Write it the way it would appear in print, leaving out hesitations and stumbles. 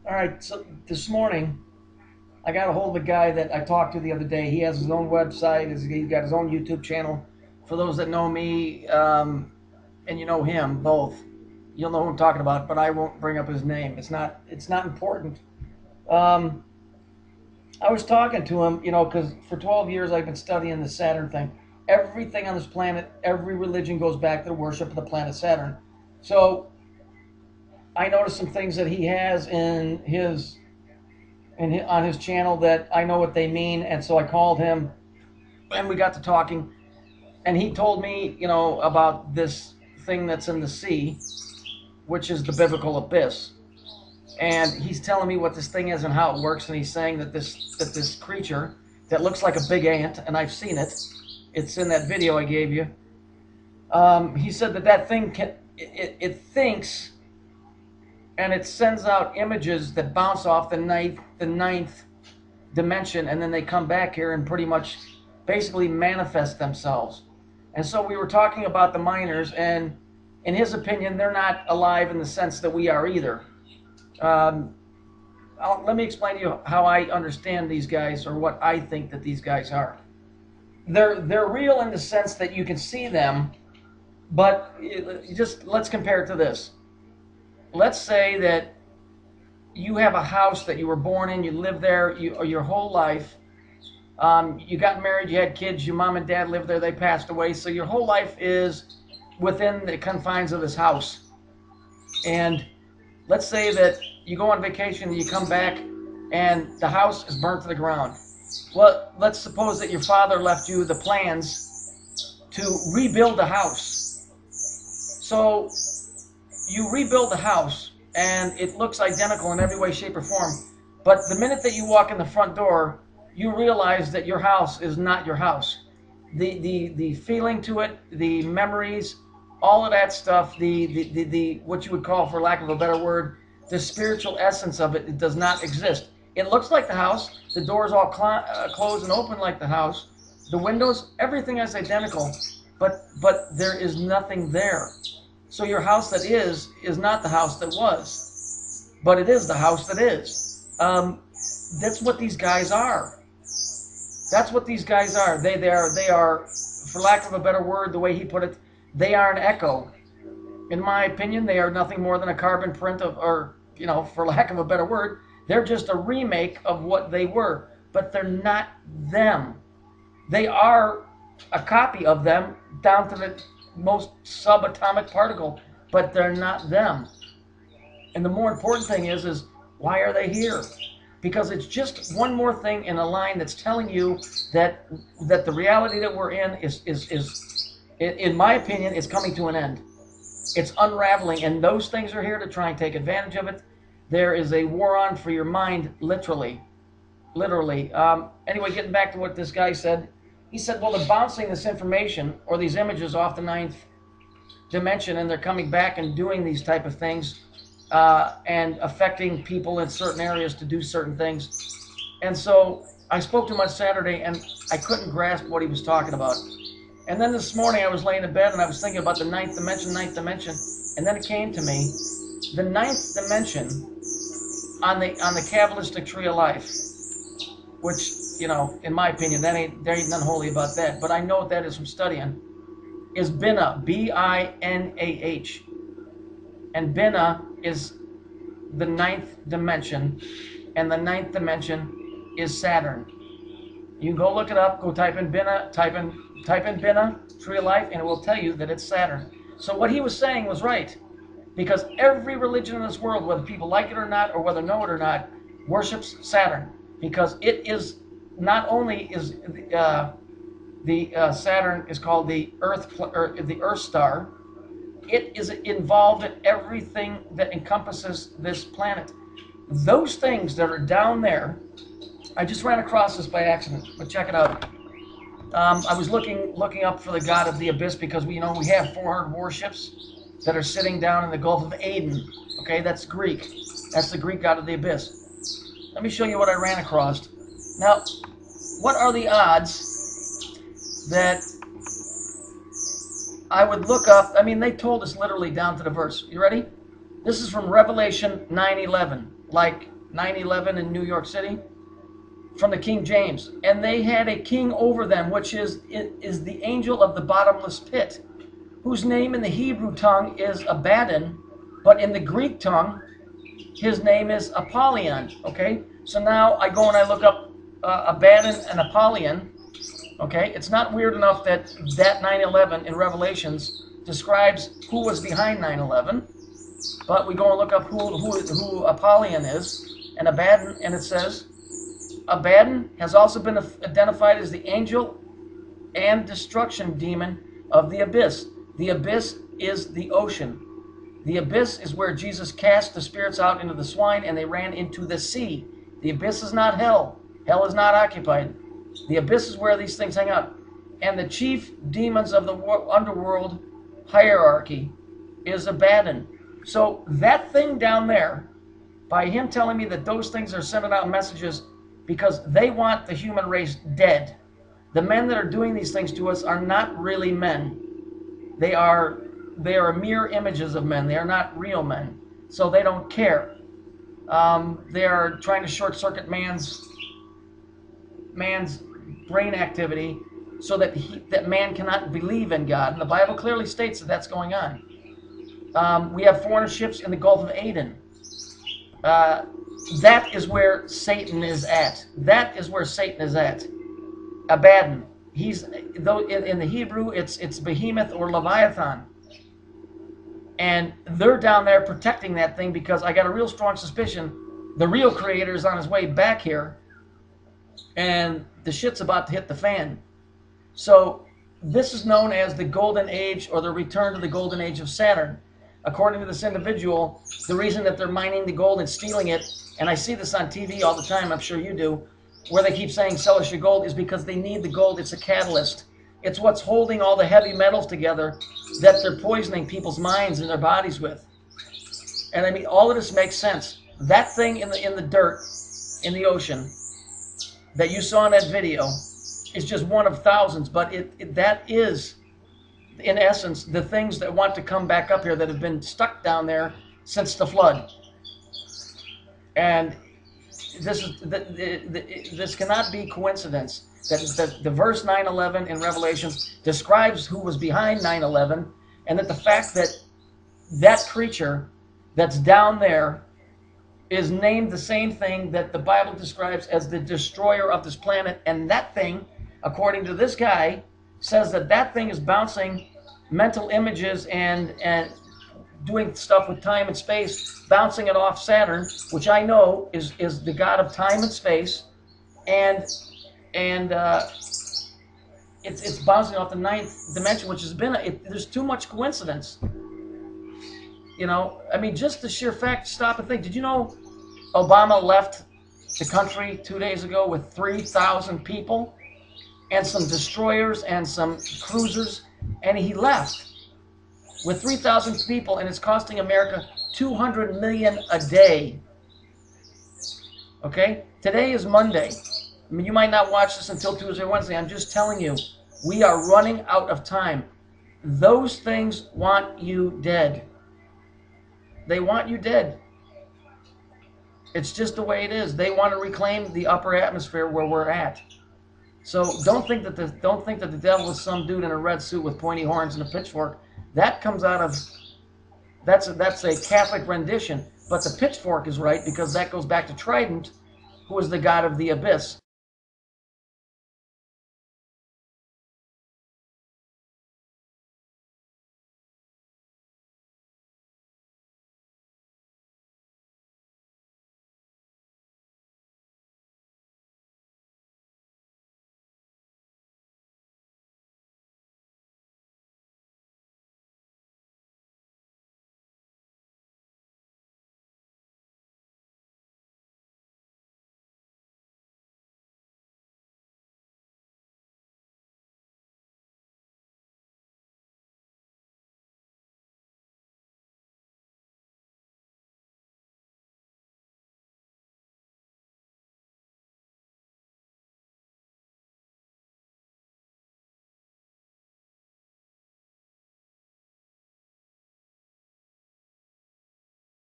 All right, so this morning I got a hold of a guy that I talked to the other day. He has his own website. He's got his own YouTube channel. For those that know me, and you know him both, you'll know who I'm talking about. But I won't bring up his name. It's not important. Um, I was talking to him, because for 12 years I've been studying the Saturn thing. Everything on this planet, every religion goes back to the worship of the planet Saturn. So I noticed some things that he has on his channel that I know what they mean, and so I called him, and we got to talking, and he told me, about this thing that's in the sea, which is the biblical abyss, and he's telling me what this thing is and how it works, and he's saying that this creature that looks like a big ant, and I've seen it, it's in that video I gave you. He said that thing it thinks, and it sends out images that bounce off the ninth dimension, and then they come back here and pretty much basically manifest themselves. And so we were talking about the miners, and in his opinion, they're not alive in the sense that we are either. Let me explain to you how I understand these guys, or what I think that these guys are. They're real in the sense that you can see them, but just let's compare it to this. Let's say that you have a house that you were born in, you live there your whole life. You got married, you had kids, your mom and dad lived there, they passed away, so your whole life is within the confines of this house. And let's say that you go on vacation and you come back and the house is burnt to the ground. Well, let's suppose that your father left you the plans to rebuild the house. So you rebuild the house, and it looks identical in every way, shape, or form. But the minute that you walk in the front door, you realize that your house is not your house. The feeling to it, the memories, all of that stuff, the what you would call, for lack of a better word, the spiritual essence of it does not exist. It looks like the house. The doors all close and open like the house. The windows, everything is identical, but there is nothing there. So your house that is not the house that was, but it is the house that is. That's what these guys are. That's what these guys are. They are, for lack of a better word, the way he put it, they are an echo. In my opinion, they are nothing more than a carbon print of, or, for lack of a better word, they're just a remake of what they were, but they're not them. They are a copy of them down to the most subatomic particle, but they're not them. And the more important thing is why are they here? Because it's just one more thing in a line that's telling you that the reality that we're in is in my opinion, is coming to an end. It's unraveling, and those things are here to try and take advantage of it. There is a war on for your mind, literally. Anyway, getting back to what this guy said. He said, well, they're bouncing this information or these images off the ninth dimension, and they're coming back and doing these type of things and affecting people in certain areas to do certain things. And so I spoke to him on Saturday, and I couldn't grasp what he was talking about. And then this morning I was laying in bed, and I was thinking about the ninth dimension, and then it came to me. The ninth dimension on the Kabbalistic tree of life, which, in my opinion, there ain't nothing holy about that, but I know what that is from studying, is Binah, B-I-N-A-H. And Binah is the ninth dimension, and the ninth dimension is Saturn. You can go look it up, go type in Binah, type in Binah, tree of life, and it will tell you that it's Saturn. So what he was saying was right, because every religion in this world, whether people like it or not, or whether know it or not, worships Saturn, because it is not only is Saturn is called the Earth star. It is involved in everything that encompasses this planet. Those things that are down there, I just ran across this by accident, but check it out. I was looking up for the god of the abyss, because we have 400 warships that are sitting down in the Gulf of Aden. Okay, that's Greek. That's the Greek god of the abyss. Let me show you what I ran across. Now, what are the odds that I would look up? I mean, they told us literally down to the verse. You ready? This is from Revelation 9:11. Like, 9/11 in New York City, from the King James. And they had a king over them, which is the angel of the bottomless pit, whose name in the Hebrew tongue is Abaddon, but in the Greek tongue, his name is Apollyon. Okay, so now I go and I look up Abaddon and Apollyon. Okay, it's not weird enough that 9/11 in Revelations describes who was behind 9/11, but we go and look up who Apollyon is and Abaddon, and it says Abaddon has also been identified as the angel and destruction demon of the abyss. The abyss is the ocean. The abyss is where Jesus cast the spirits out into the swine and they ran into the sea. The abyss is not hell. Hell is not occupied. The abyss is where these things hang out. And the chief demons of the underworld hierarchy is Abaddon. So that thing down there, by him telling me that those things are sending out messages because they want the human race dead. The men that are doing these things to us are not really men. They are mere images of men. They are not real men. So they don't care. They are trying to short circuit man's brain activity so that man cannot believe in God. And the Bible clearly states that that's going on. We have foreigner ships in the Gulf of Aden. That is where Satan is at. That is where Satan is at. Abaddon. Though in the Hebrew it's Behemoth or Leviathan. And they're down there protecting that thing because I got a real strong suspicion the real creator is on his way back here and the shit's about to hit the fan. So this is known as the Golden Age or the return to the Golden Age of Saturn. According to this individual, the reason that they're mining the gold and stealing it, and I see this on TV all the time, I'm sure you do, where they keep saying sell us your gold, is because they need the gold. It's a catalyst. It's what's holding all the heavy metals together that they're poisoning people's minds and their bodies with. And I mean, all of this makes sense. That thing in the dirt, in the ocean, that you saw in that video is just one of thousands, but that is, in essence, the things that want to come back up here that have been stuck down there since the flood. And this cannot be coincidence. That the verse 9/11 in Revelation describes who was behind 9/11, and that the fact that that creature that's down there is named the same thing that the Bible describes as the destroyer of this planet, and that thing, according to this guy, says that thing is bouncing mental images and doing stuff with time and space, bouncing it off Saturn, which I know is the god of time and space, and it's bouncing off the ninth dimension, which has been there's too much coincidence. You know, I mean, just the sheer fact. Stop and think. Did you know Obama left the country 2 days ago with 3,000 people and some destroyers and some cruisers, and he left with 3,000 people, and it's costing America $200 million a day. Okay, today is Monday. I mean, you might not watch this until Tuesday or Wednesday. I'm just telling you, we are running out of time. Those things want you dead. They want you dead. It's just the way it is. They want to reclaim the upper atmosphere where we're at. So don't think that the devil is some dude in a red suit with pointy horns and a pitchfork. That comes out of that's a Catholic rendition. But the pitchfork is right because that goes back to Trident, who is the god of the abyss.